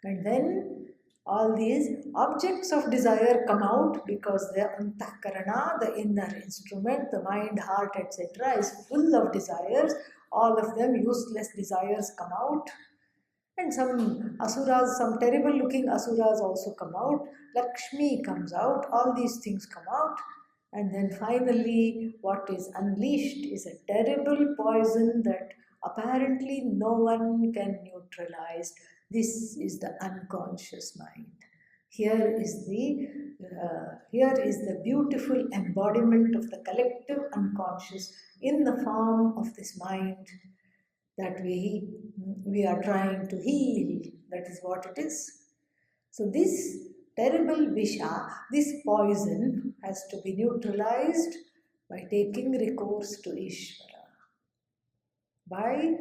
And then all these objects of desire come out because the antahkarana, the inner instrument, the mind, heart, etc. is full of desires. All of them useless desires come out. And some asuras, some terrible looking asuras also come out. Lakshmi comes out. All these things come out. And then finally, what is unleashed is a terrible poison that apparently no one can neutralize. This is the unconscious mind. Here is the beautiful embodiment of the collective unconscious in the form of this mind that we are trying to heal. That is what it is. So this terrible visha, this poison, has to be neutralized by taking recourse to Ishvara. By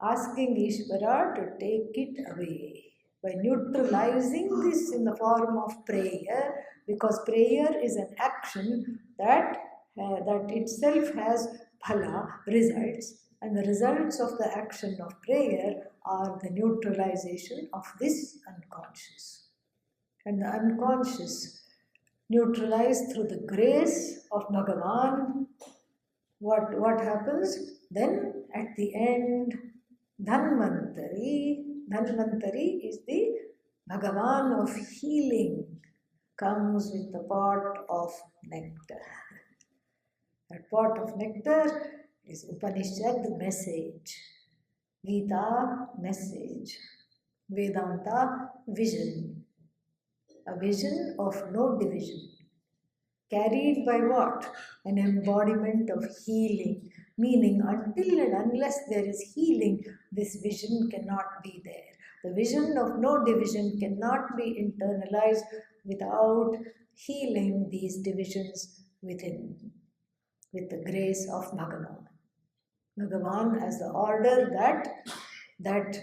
asking Ishvara to take it away. By neutralizing this in the form of prayer, because prayer is an action that itself has phala, results, and the results of the action of prayer are the neutralization of this unconscious. And the unconscious neutralized through the grace of Bhagavan. What happens? Then at the end, Dhanvantari is the Bhagavan of healing, comes with the pot of nectar. That pot of nectar is Upanishad message, Gita message, Vedanta vision, a vision of no division, carried by what? An embodiment of healing, meaning until and unless there is healing, this vision cannot be there. The vision of no division cannot be internalized without healing these divisions within, with the grace of Bhagavan. Bhagavan as the order that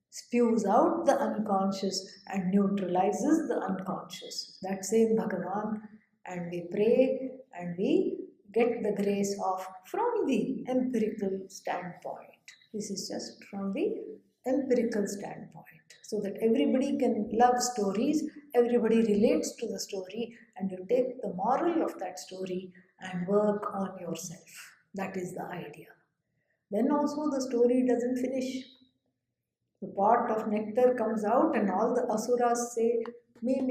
spews out the unconscious and neutralizes the unconscious. That same Bhagavan, and we pray and we get the grace of from the empirical standpoint. This is just from the empirical standpoint, so that everybody can love stories, everybody relates to the story, and you take the moral of that story and work on yourself. That is the idea. Then also the story doesn't finish. The pot of nectar comes out and all the asuras say, me.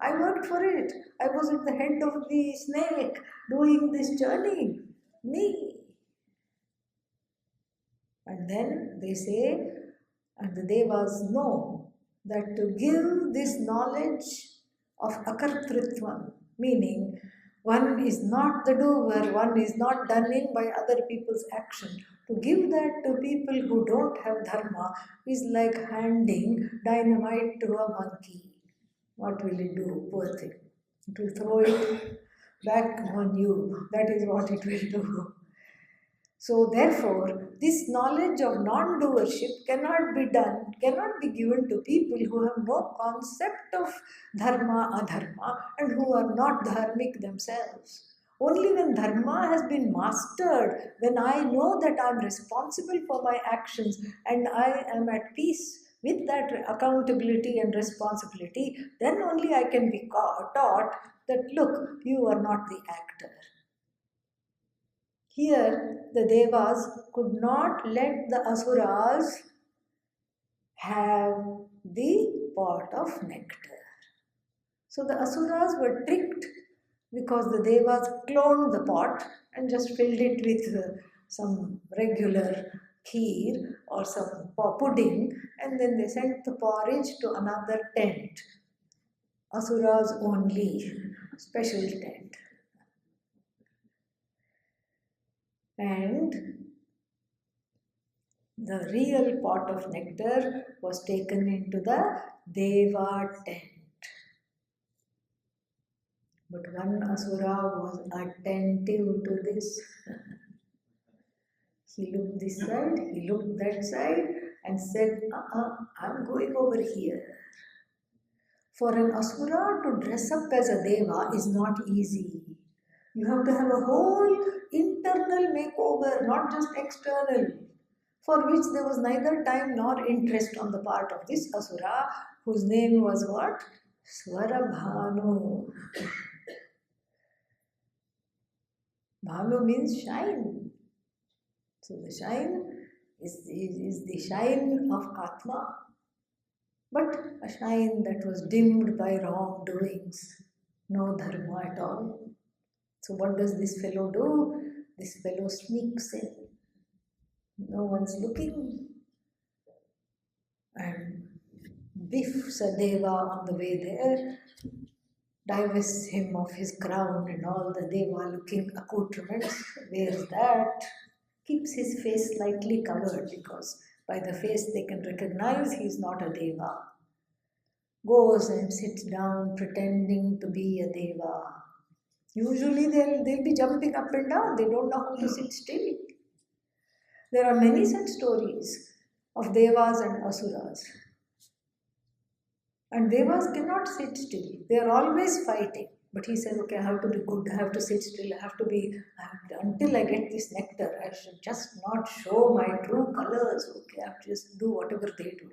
I worked for it. I was at the head of the snake doing this journey. Me. And then they say, and the devas know that to give this knowledge of akartritvam, meaning one is not the doer, one is not done in by other people's action. To give that to people who don't have dharma is like handing dynamite to a monkey. What will it do? Poor thing. It will throw it back on you. That is what it will do. So therefore, this knowledge of non-doership cannot be given to people who have no concept of dharma, adharma, and who are not dharmic themselves. Only when dharma has been mastered, when I know that I am responsible for my actions and I am at peace with that accountability and responsibility, then only I can be taught that, look, you are not the actor. Here, the Devas could not let the Asuras have the pot of nectar. So the Asuras were tricked because the Devas cloned the pot and just filled it with some regular kheer or some pudding, and then they sent the porridge to another tent. Asuras only, special tent. And the real pot of nectar was taken into the Deva tent. But one Asura was attentive to this. He looked this side, he looked that side and said, I'm going over here. For an Asura to dress up as a Deva is not easy. You have to have a whole internal makeover, not just external, for which there was neither time nor interest on the part of this Asura, whose name was what? Swarabhanu. Bhanu means shine. So the shine is the shine of Atma, but a shine that was dimmed by wrongdoings, no dharma at all. So what does this fellow do? This fellow sneaks in. No one's looking and biffs a Deva on the way there, divests him of his crown and all the Deva looking accoutrements, wears that, keeps his face slightly covered because by the face they can recognize he is not a Deva. Goes and sits down pretending to be a Deva. Usually they'll be jumping up and down, they don't know how to sit still. There are many such stories of Devas and Asuras. And Devas cannot sit still. They are always fighting. But he said, okay, I have to be good, I have to sit still, until I get this nectar, I should just not show my true colors. Okay, I have to just do whatever they do.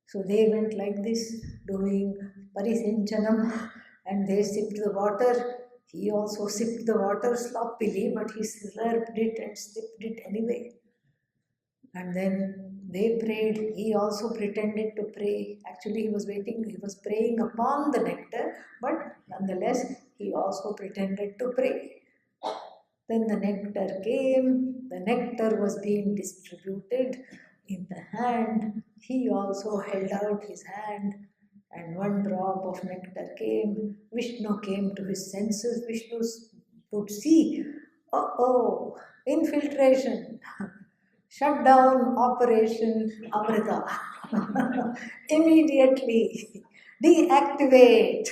So they went like this, doing parisenchanam, and they sipped the water. He also sipped the water sloppily, but he slurped it and sipped it anyway. And then they prayed. He also pretended to pray. Actually, he was praying upon the nectar, but nonetheless, he also pretended to pray. Then the nectar came. The nectar was being distributed in the hand. He also held out his hand, and one drop of nectar came. Vishnu came to his senses. Vishnu would see, infiltration. Shut down Operation Amrita. Immediately deactivate.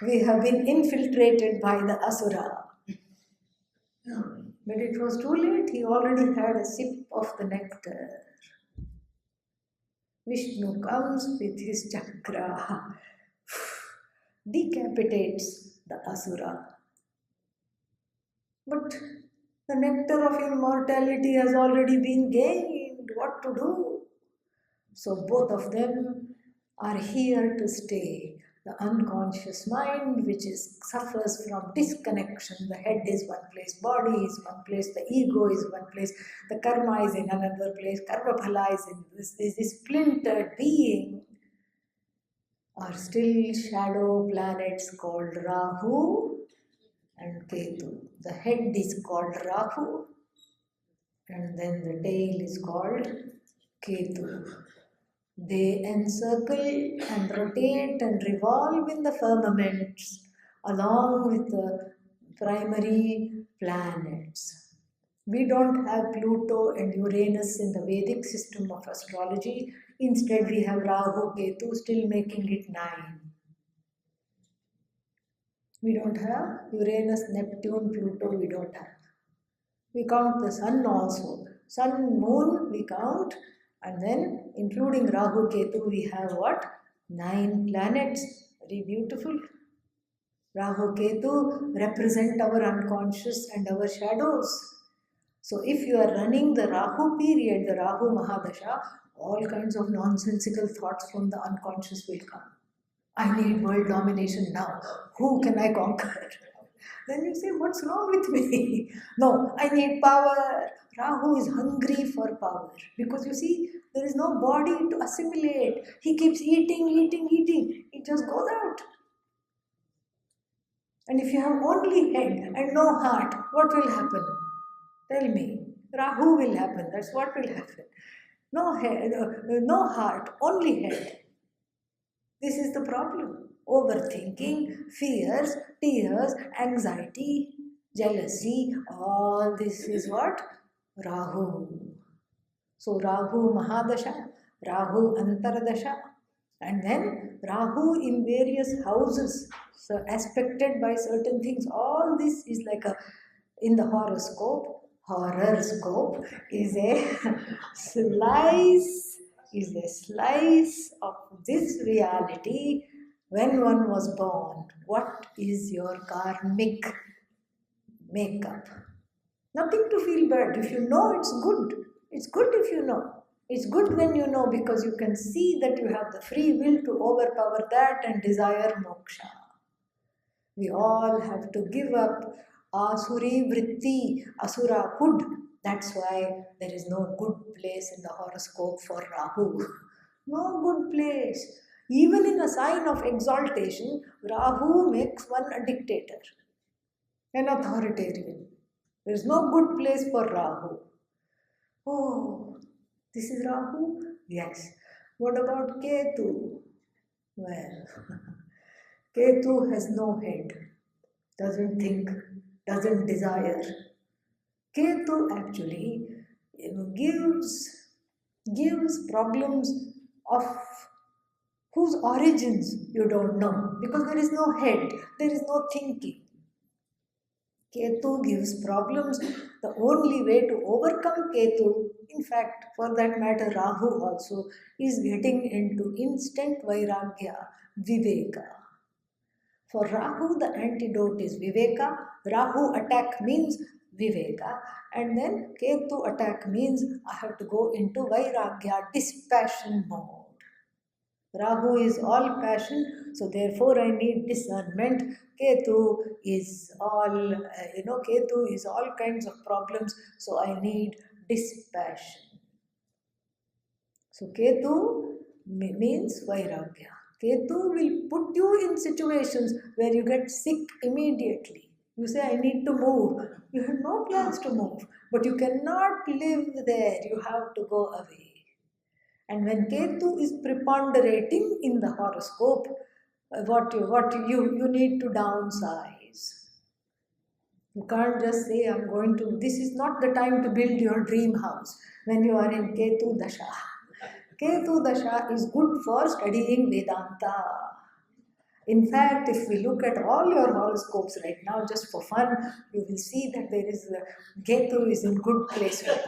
We have been infiltrated by the Asura. But it was too late. He already had a sip of the nectar. Vishnu comes with his chakra, decapitates the Asura. But the nectar of immortality has already been gained. What to do? So both of them are here to stay. The unconscious mind, which suffers from disconnection. The head is one place, body is one place, the ego is one place, the karma is in another place, karma phala is in this splintered being, are still shadow planets called Rahu and Ketu. The head is called Rahu, and then the tail is called Ketu. They encircle and rotate and revolve in the firmaments along with the primary planets. We don't have Pluto and Uranus in the Vedic system of astrology. Instead, we have Rahu, Ketu, still making it 9. We don't have Uranus, Neptune, Pluto, we don't have. We count the sun also. Sun, moon, we count. And then, including Rahu, Ketu, we have what? 9 planets. Very beautiful. Rahu, Ketu represent our unconscious and our shadows. So if you are running the Rahu period, the Rahu Mahadasha, all kinds of nonsensical thoughts from the unconscious will come. I need world domination now. Who can I conquer? Then you say, what's wrong with me? No, I need power. Rahu is hungry for power because you see, there is no body to assimilate. He keeps eating, eating, eating. It just goes out. And if you have only head and no heart, what will happen? Tell me. Rahu will happen. That's what will happen. No head, no heart, only head. This is the problem. Overthinking, fears, tears, anxiety, jealousy, all this is what? Rahu. So Rahu Mahadasha, Rahu Antaradasha, and then Rahu in various houses, so aspected by certain things. All this is like a, in the horoscope, horoscope is a slice, is a slice of this reality when one was born. What is your karmic makeup? Nothing to feel bad. If you know, it's good. It's good if you know. It's good when you know because you can see that you have the free will to overpower that and desire moksha. We all have to give up asuri vritti, asurahood. That's why there is no good place in the horoscope for Rahu. No good place. Even in a sign of exaltation, Rahu makes one a dictator, an authoritarian. There is no good place for Rahu. Oh, this is Rahu? Yes. What about Ketu? Well, Ketu has no head, doesn't think, doesn't desire. Ketu actually gives problems of whose origins you don't know because there is no head, there is no thinking. Ketu gives problems. The only way to overcome Ketu, in fact, for that matter, Rahu also, is getting into instant Vairagya, Viveka. For Rahu, the antidote is Viveka. Rahu attack means Viveka. And then Ketu attack means I have to go into Vairagya, dispassion mode. Rahu is all passion, so therefore I need discernment. Ketu is all, Ketu is all kinds of problems, so I need dispassion. So Ketu means Vairagya. Ketu will put you in situations where you get sick immediately. You say, I need to move. You have no plans to move, but you cannot live there. You have to go away. And when Ketu is preponderating in the horoscope, you need to downsize. You can't just say, this is not the time to build your dream house when you are in Ketu Dasha. Ketu Dasha is good for studying Vedanta. In fact, if we look at all your horoscopes right now, just for fun, you will see that there is Ketu is in good placement.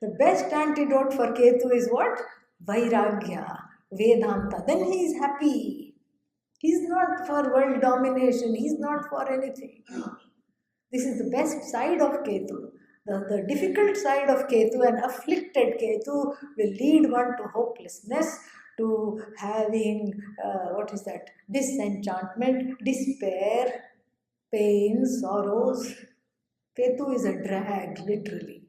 The best antidote for Ketu is what? Vairagya, Vedanta. Then he is happy. He is not for world domination. He is not for anything. This is the best side of Ketu. The difficult side of Ketu, an afflicted Ketu, will lead one to hopelessness, to having, disenchantment, despair, pain, sorrows. Ketu is a drag, literally.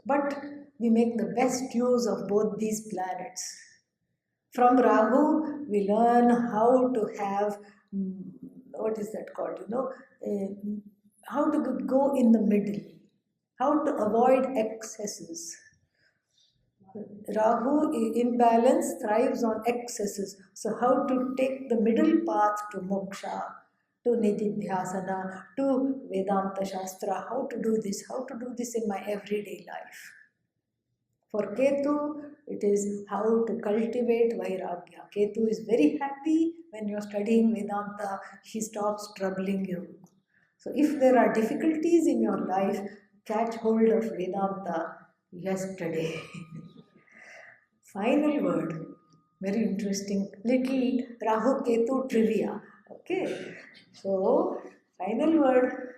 But we make the best use of both these planets. From Rahu, we learn how to have, how to go in the middle, how to avoid excesses. Rahu imbalance thrives on excesses. So how to take the middle path to moksha, to nididhyasana, to Vedanta Shastra, how to do this in my everyday life. For Ketu, it is how to cultivate Vairagya. Ketu is very happy when you're studying Vedanta, he stops troubling you. So if there are difficulties in your life, catch hold of Vedanta yesterday. Final word, very interesting, little Rahu Ketu trivia. Okay, so final word,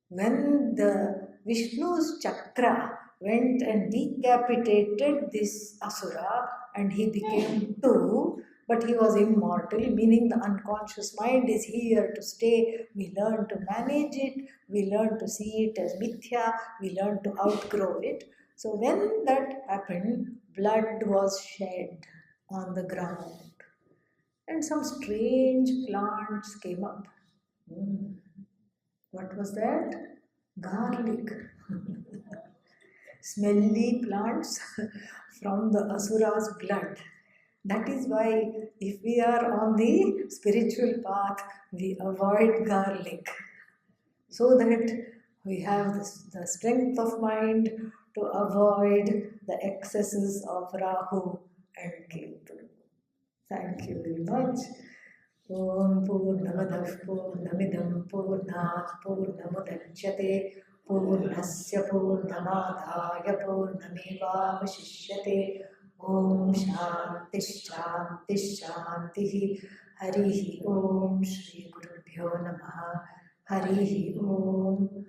when the Vishnu's chakra went and decapitated this asura and he became two, but he was immortal, meaning the unconscious mind is here to stay. We learn to manage it, we learn to see it as mithya, we learn to outgrow it. So when that happened, blood was shed on the ground and some strange plants came up. Hmm. What was that? Garlic. Smelly plants from the Asura's blood. That is why, if we are on the spiritual path, we avoid garlic so that we have the strength of mind to avoid the excesses of Rahu and Ketu. Thank you very much. Om Purnamadav Purnamidam Purnat Purnamudachyate Purnasya Purnamadhaya Purnamevavashishyate. Om Shanti Shanti Shanti. Harihi Om Shri Gurubhyo Namaha. Harihi Om.